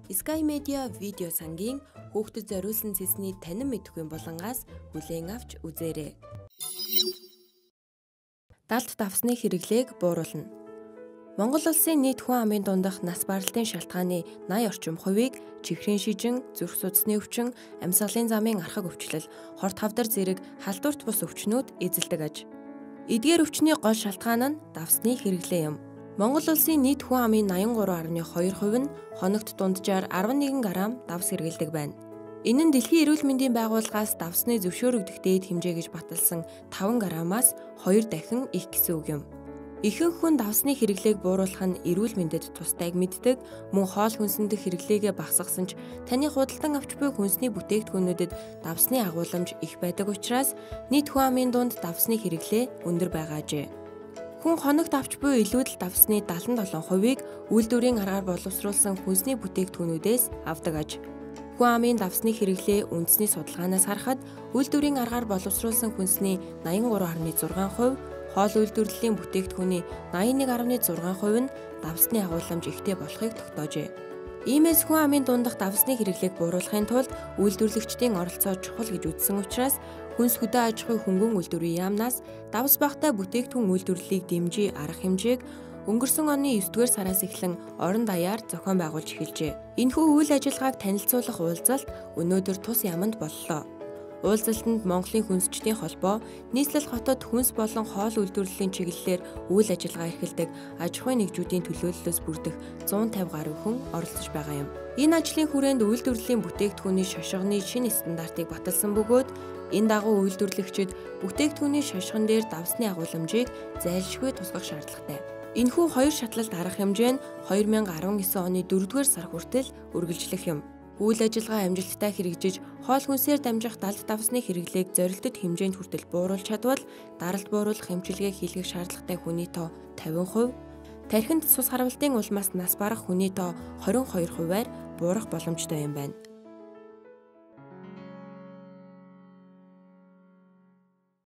Sky Media видео сангийн хүүхдэд зориулсан цэсний танин мэдхгүй болонгаас хүлээн авч үзээрэй. Далд давсны хэрэглээг бууруулна. Монгол улсын нийт хүн амын дундах нас баралтын шалтгааны 80 орчим хувийг чихрийн шижин, зүрх судасны өвчин, амьсгалын замын архаг өвчлөл, хорт хавдар зэрэг халдварт бус өвчнүүд эзэлдэг аж. Эдгээр өвчний гол шалтгаан нь давсны хэрэглээ юм. Монгол улсын нийт хүн амын 83.2% нь хоногт дунджаар 11 грамм давс хэргэлдэг байна. Энэ нь Дэлхийн эрүүл мэндийн байгууллагаас давсны зөвшөөрөгдөх дээд хэмжээ гэж баталсан 5 граммаас 2 дахин их гэсэн үг юм. Ихэнх хүн давсны хэрэглээг бууруулах нь эрүүл мэндэд тусдайг мэддэг, мөн хоол хүнсэндх хэрэглээгээ багасгасан ч таны худалдан авч буй хүнсний бүтээгдэхүүнүүдэд давсны агуулмж их байдаг учраас нийт хүн амын дунд давсны хэрэглээ өндөр байгаа ажээ. Хүн хоногт авч буй илүүдэл давсны 77%-ийг үйлдвэрийн аргаар боловсруулсан хүнсний бүтээгдэхүүнүүдээс авдаг аж. Хүн амын давсны хэрэглээ үндэсний судалгаанаас харахад үйлдвэрийн аргаар боловсруулсан хүнсний 83.6%, хоол үйлдвэрлэлийн бүтээгдэхүүний 81.6% нь давсны агуулмж ихтэй болохыг тогтоожээ. Иймээс хүн амын дундах давсны хэрэглээг бууруулахын тулд үйлдвэрлэгчдийн оролцоо чухал гэж үзсэн учраас хүнс хөдөө аж ахуй хөнгөн үйлдвэрийн яамнаас давс багтай бүтээгдэхүүн үйлдвэрлэлийг дэмжиж арга хэмжээг өнгөрсөн оны 9-р сараас эхлэн орон даяар зохион байгуулж эхэлжээ. Энэхүү үйл ажиллагааг танилцуулах уулзалт өнөөдөр тус яамд боллоо. Уулзалтанд Монголын хүнсчдийн холбоо, нийслэл хотод хүнс болон хоол үйлдвэрлэлийн чиглэлээр үйл ажиллагаа эрхэлдэг аж ахуйн нэгжүүдийн төлөөллөөс бүрдэх 150 гаруй хүн оролцож байгаа юм. Энэ ажлын хүрээнд үйлдвэрлэлийн бүтээгдэхүүний шошгоны шинэ стандартыг баталсан бөгөөд энэ дагуу үйлдвэрлэгчид бүтээгдэхүүний шошгон дээр давсны агуулмжийг зайлшгүй тусгах шаардлагатай. Энэхүү хоёр шатлалт арга хэмжээ нь 2019 оны 4-р сар хүртэл үргэлжлэх юм. Үйл ажиллагаа амжилттай хэрэгжиж, хоол хүнсээр дамжих далд давсны хэрэглээг зорилттой хэмжээнд хүртэл бууруулж чадвал даралт бууруулах эмчилгээ хийлгэх шаардлагатай хүний тоо 50%, тархинд цус харвалтын улмаас нас барах хүний тоо 22%-аар буурах боломжтой юм байна.